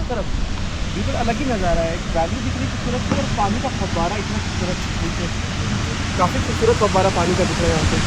तरफ बिल्कुल अलग ही नज़ारा है। वैली दिख रही खूबसूरत और पानी का फव्वारा इतना खूबसूरत, काफ़ी खूबसूरत फव्वारा पानी का दिख रहा है यहाँ पे।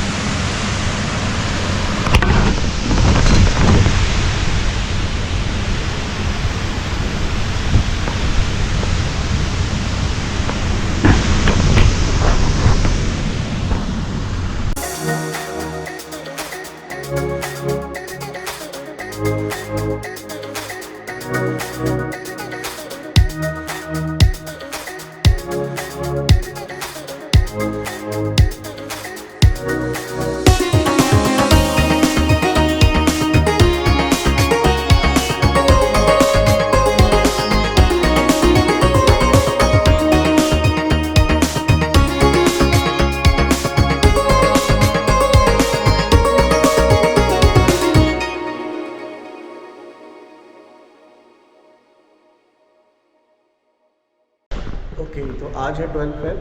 ओके तो आज है 12 फेब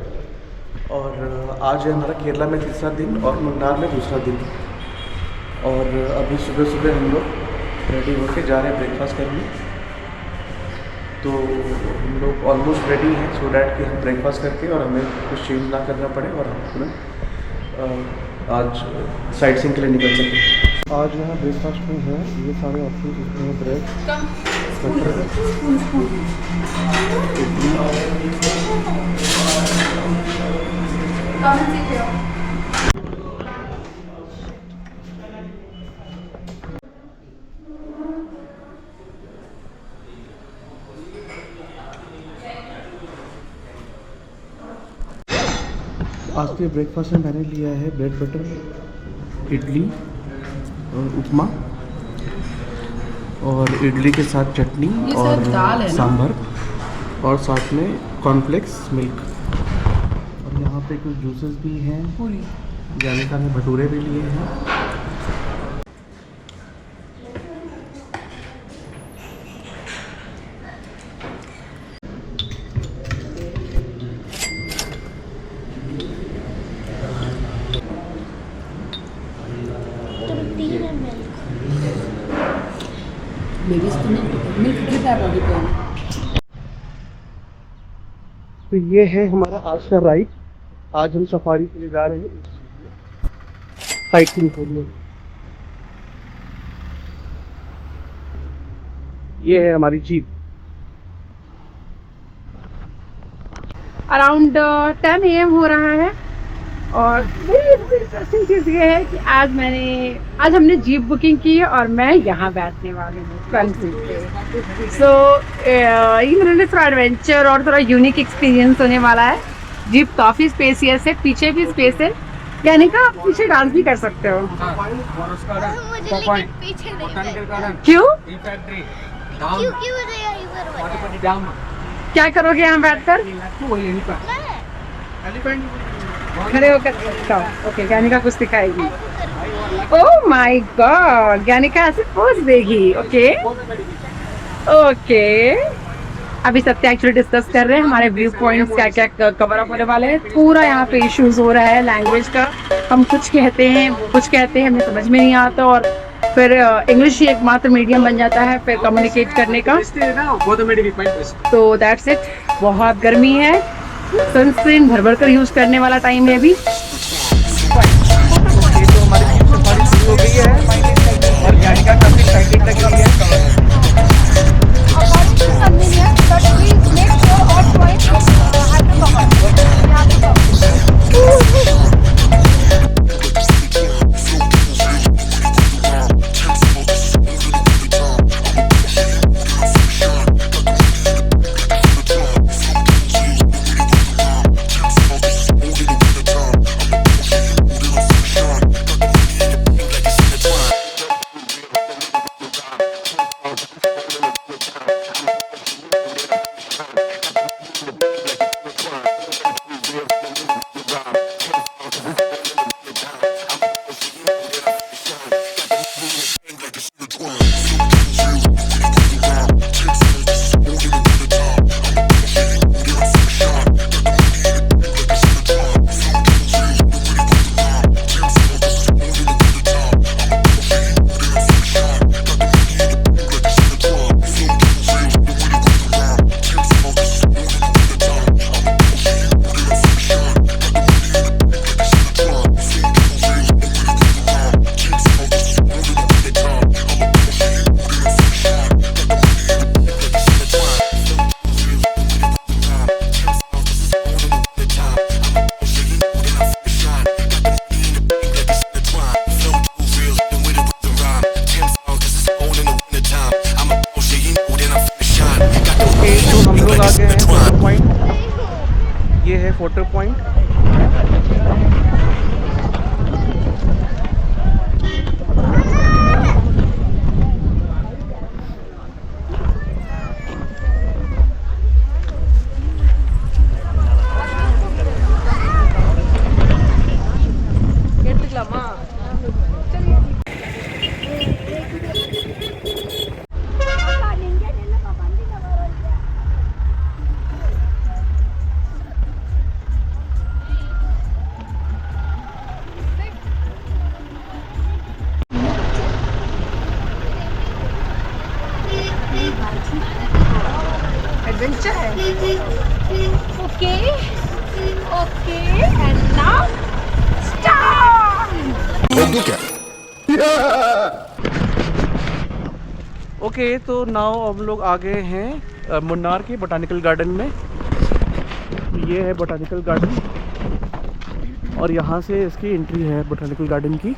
और आज है हमारा केरला में तीसरा दिन और मुन्नार में दूसरा दिन। और अभी सुबह सुबह हम लोग रेडी होके जा रहे हैं ब्रेकफास्ट करने। तो हम लोग ऑलमोस्ट रेडी हैं सो डैट कि हम ब्रेकफास्ट करके और हमें कुछ चेंज ना करना पड़े और हम तुरंत आज साइट सीइंग के लिए निकल सकें। आज यहाँ ब्रेकफास्ट में है ये सारे ऑप्शन, इसमें ब्रेड, आज के ब्रेकफास्ट में मैंने लिया है ब्रेड बटर, इडली और उपमा, और इडली के साथ चटनी और सांभर और साथ में कॉर्नफ्लेक्स मिल्क। और यहाँ पे कुछ जूसेस भी हैं, जाने का में भटूरे भी लिए हैं। तो ये है हमारा आज का राइड। आज हम सफारी के लिए जा रहे हैं साइट सीइंग के लिए। ये है हमारी जीप। अराउंड 10 AM हो रहा है और इंटरेस्टिंग चीज़ ये है कि आज हमने जीप बुकिंग की है और मैं यहाँ बैठने वाली हूँ फ्रंट सीट पे। सो ये मेरे लिए थोड़ा एडवेंचर और थोड़ा यूनिक एक्सपीरियंस होने वाला है। जीप काफ़ी स्पेसियस है, पीछे भी स्पेस है, यानी कि आप पीछे डांस भी कर सकते हो। क्यों? क्या करोगे यहाँ बैठकर? खड़े होकर ओके, ज्ञानिका कुछ दिखाएगी। ओह माय गॉड, ज्ञानिका ऐसे पोज देगी। ओके ओके, अभी सत्य एक्चुअली डिस्कस कर रहे हैं हमारे व्यू पॉइंट्स क्या क्या कवर अप होने वाले हैं। पूरा यहाँ पे इश्यूज हो रहा है लैंग्वेज का। हम कुछ कहते हैं हमें समझ में नहीं आता और फिर इंग्लिश ही एकमात्र मीडियम बन जाता है फिर कम्युनिकेट करने का। तो दैट्स इट। बहुत गर्मी है, सनस्क्रीन भर कर यूज करने वाला टाइम है अभी। तो हमारी सफारी शुरू हो गई है और ज्ञानिका काफी एक्साइटेड लग रही है। ये है फोटो पॉइंट। एडवेंचर है। Okay okay and now start. Okay तो नाउ हम लोग आ गए हैं मुन्नार के बोटानिकल गार्डन में। ये है बोटानिकल गार्डन और यहाँ से इसकी एंट्री है बोटानिकल गार्डन की।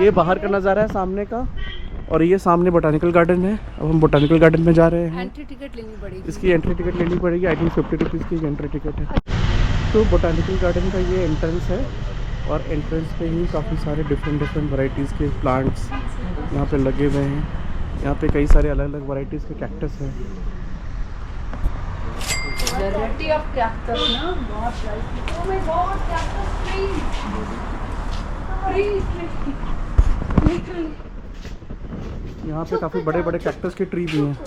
ये बाहर का नज़ारा है सामने का और ये सामने बोटानिकल गार्डन है। अब हम बोटानिकल गार्डन में जा रहे हैं। एंट्री टिकट लेनी पड़ेगी। इसकी एंट्री टिकट लेनी पड़ेगी। आई थिंक 50 रुपीज़ की एंट्री टिकट है। तो बोटानिकल गार्डन का ये एंट्रेंस है और एंट्रेंस पे ही काफ़ी सारे डिफरेंट वैरायटीज़ के प्लांट्स यहाँ पे लगे हुए हैं। यहाँ पे कई सारे अलग अलग वैरायटीज़ के कैक्टस हैं। वैरायटी ऑफ कैक्टस ना बहुत variety. Oh my God cactus tree. यहाँ पे काफ़ी बड़े बड़े कैक्टस के ट्री भी हैं।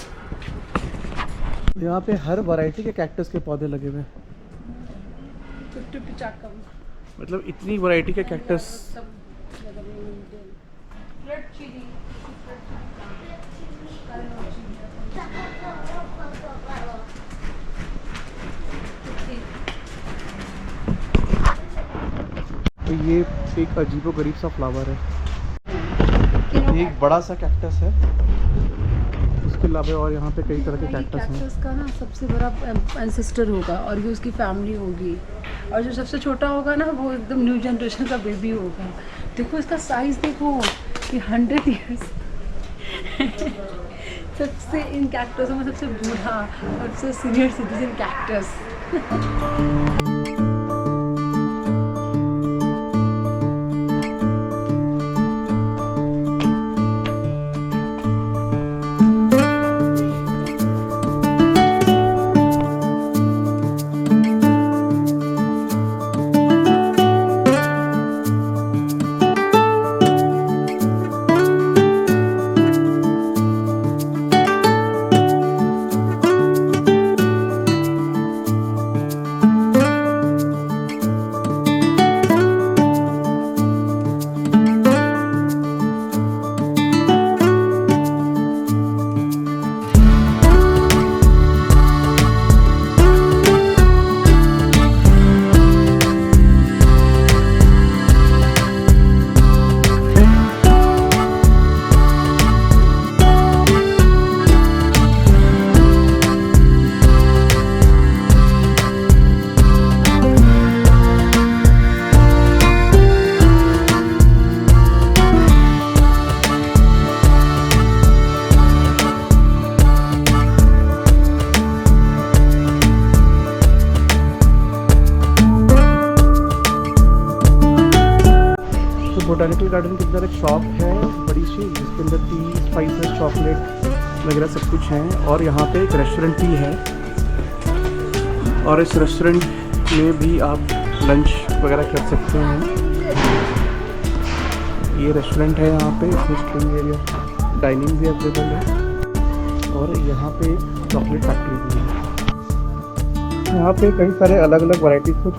यहाँ पे हर वैरायटी के कैक्टस के पौधे लगे हुए हैं। मतलब इतनी वैरायटी के कैक्टस। तो ये एक अजीबोगरीब सा फ्लावर है। एक बड़ा सा कैक्टस है, उसके अलावा और यहाँ पे कई तरह के कैक्टस हैं। कैक्टस का ना सबसे बड़ा एंसेस्टर होगा और ये उसकी फैमिली होगी और जो सबसे छोटा होगा ना वो एकदम न्यू जनरेशन का बेबी होगा। देखो इसका साइज देखो कि 100 ईयर्स। सबसे इन कैक्टसों में सबसे बूढ़ा और सबसे senior citizen cactus. Botanical garden के अंदर एक शॉप है बड़ी सी, जिसके अंदर टी, स्पाइसेस, चॉकलेट वगैरह सब कुछ हैं। और यहाँ पे एक रेस्टोरेंट भी है और इस रेस्टोरेंट में भी आप लंच वगैरह कर सकते हैं। ये रेस्टोरेंट है यहाँ पे, इसमें स्प्रिंग एरिया डाइनिंग भी अवेलेबल है और यहाँ पे चॉकलेट फैक्ट्री भी है। यहाँ पे कई सारे अलग अलग वैरायटीज कुछ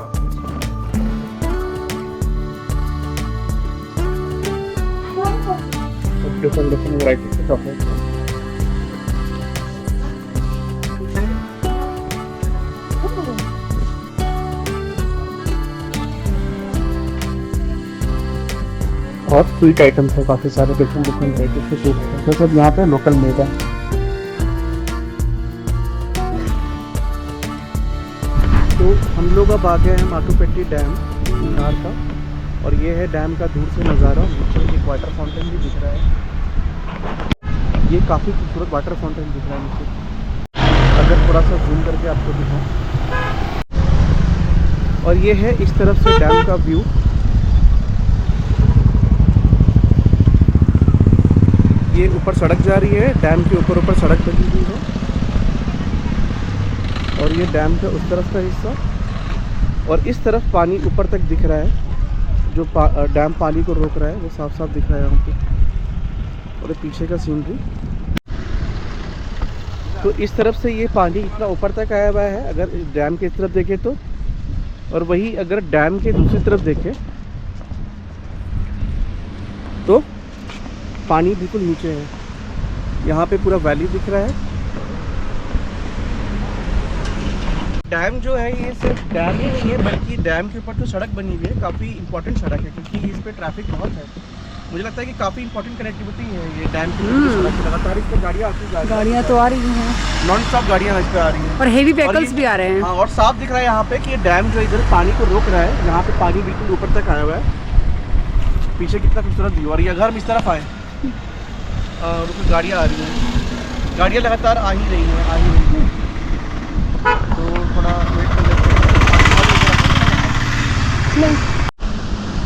डिफरेंट वैरायटीज के चॉकलेट हैं। और स्वीट आइटम्स है काफ़ी सारे डिफरेंट वैराइटीज के स्वीट हैं, तो सब यहाँ पे लोकल मेड है। तो हम लोग अब आ गए हैं माटुपेट्टी डैम मुन्नार का और ये है डैम का दूर से नज़ारा। नीचे एक वाटर फाउंटेन भी दिख रहा है। ये काफ़ी खूबसूरत वाटर फाउंटेन दिख रहा है नीचे। अगर थोड़ा सा जूम करके आपको दिखाऊं और ये है इस तरफ से डैम का व्यू। ये ऊपर सड़क जा रही है, डैम के ऊपर सड़क बनी हुई है। और ये डैम का उस तरफ का हिस्सा, और इस तरफ पानी ऊपर तक दिख रहा है। जो डैम पानी को रोक रहा है वो साफ साफ दिख रहा है यहाँ पे। और पीछे का सीनरी, तो इस तरफ से ये पानी इतना ऊपर तक आया हुआ है अगर डैम की इस तरफ देखें तो। और वही अगर डैम के दूसरी तरफ देखें तो पानी बिल्कुल नीचे है। यहाँ पे पूरा वैली दिख रहा है। डैम जो है ये सिर्फ डैम ही नहीं है, बल्कि डैम के ऊपर जो सड़क बनी हुई है काफ़ी इंपॉर्टेंट सड़क है, क्योंकि इस पर ट्रैफिक बहुत है। मुझे लगता है कि काफ़ी इंपॉर्टेंट कनेक्टिविटी है ये डैम की सड़क। लगातार इस पर गाड़ियाँ आती जा रही हैं। गाड़ियाँ तो आ रही हैं, नॉन स्टॉप गाड़ियाँ इस पर आ रही हैं, और हेवी व्हीकल्स भी आ रहे हैं। हाँ, और साफ दिख रहा है यहाँ पे कि ये डैम जो इधर पानी को रोक रहा है। यहाँ पे पानी बिल्कुल ऊपर तक आया हुआ है। पीछे कितना खूबसूरत व्यू, और ये घर हम इस तरफ आए और उसमें गाड़ियाँ आ रही हैं। गाड़ियाँ लगातार आ ही रही हैं। तो थोड़ा वेट कर लेते हैं।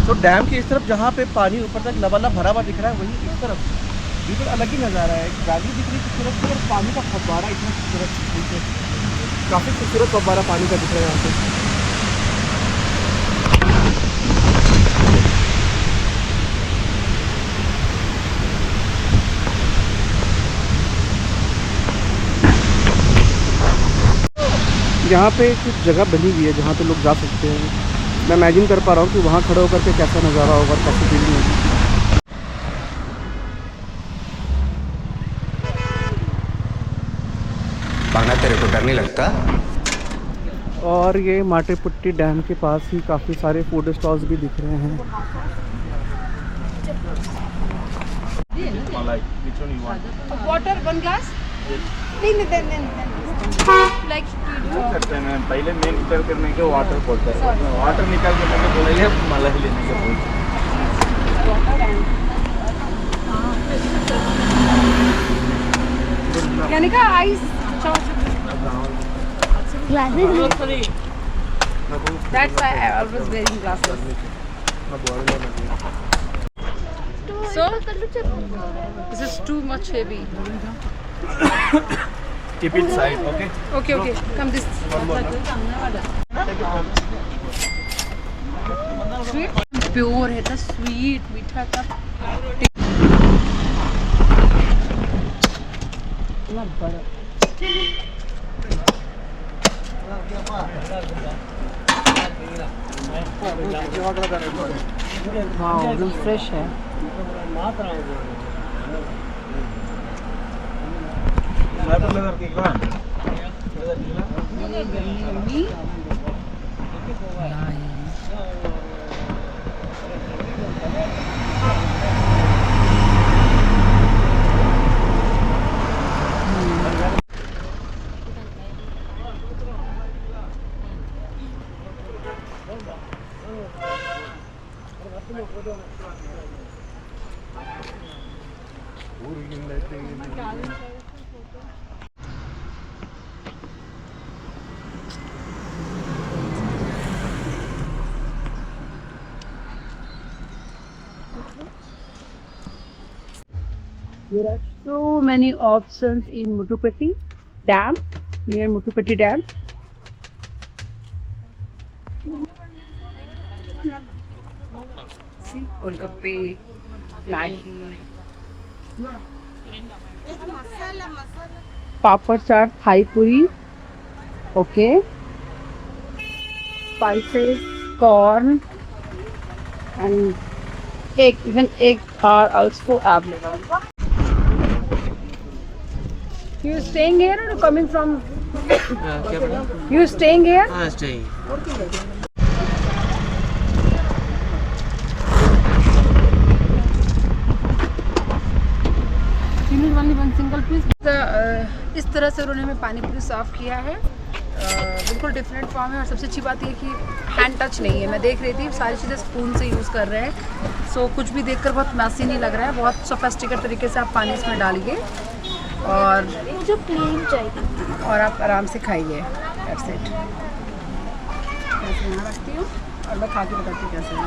तो डैम के इस तरफ जहाँ पे पानी ऊपर तक लबालब भरा हुआ दिख रहा है, वही इस तरफ बिल्कुल अलग ही नज़ारा है। वैली दिख रही खूबसूरत, और पानी का फव्वारा इतना खूबसूरत, काफ़ी खूबसूरत फव्वारा पानी का दिख रहा है यहाँ पे। यहाँ पे कुछ जगह बनी हुई है जहाँ पे लोग जा सकते हैं। मैं इमेजिन कर पा रहा हूँ कि वहाँ खड़े होकर के कैसा नज़ारा होगा, कैसी फीलिंग होगी। भागना तेरे को डर नहीं लगता? और ये माटेपुट्टी डैम के पास ही काफ़ी सारे फूड स्टॉल्स भी दिख रहे हैं। वाटर 1 ग्लास लाइक करते हैं मैम, पहले मेन निकाल करने के वाटर बोलते हैं, वाटर निकाल करने के पहले मलाई लेने के बोलते हैं। यानी का ice that's why I always wearing glasses. So this is too much heavy. Keep it side, okay? Okay, come this. Sweet, pure है तो sweet, मीठा का। ना बड़ा। हाँ, एकदम फ्रेश है। There are so many options in Muthupatti Dam, near Muthupatti Dam. See, Golgappe, Maggi, Papad chaat, Thai puri, okay, spices, corn, and egg. Even eggs are also available. You staying here or coming from? You staying here? staying. You need only one single piece. इस तरह से उन्होंने हमें पानी पूरी सर्व किया है। बिल्कुल डिफरेंट फॉर्म है, और सबसे अच्छी बात ये कि हैंड टच नहीं है। मैं देख रही थी सारी चीज़ें स्पून से यूज़ कर रहे हैं, सो कुछ भी देखकर बहुत मैसी नहीं लग रहा है। बहुत सोफिस्टिकेटेड तरीके से आप पानी इसमें डालिए और मुझे प्लेन चाहिए और आप आराम से खाइए। That's it. यहाँ रखती हूँ और मैं खा के बताती हूँ कैसे है।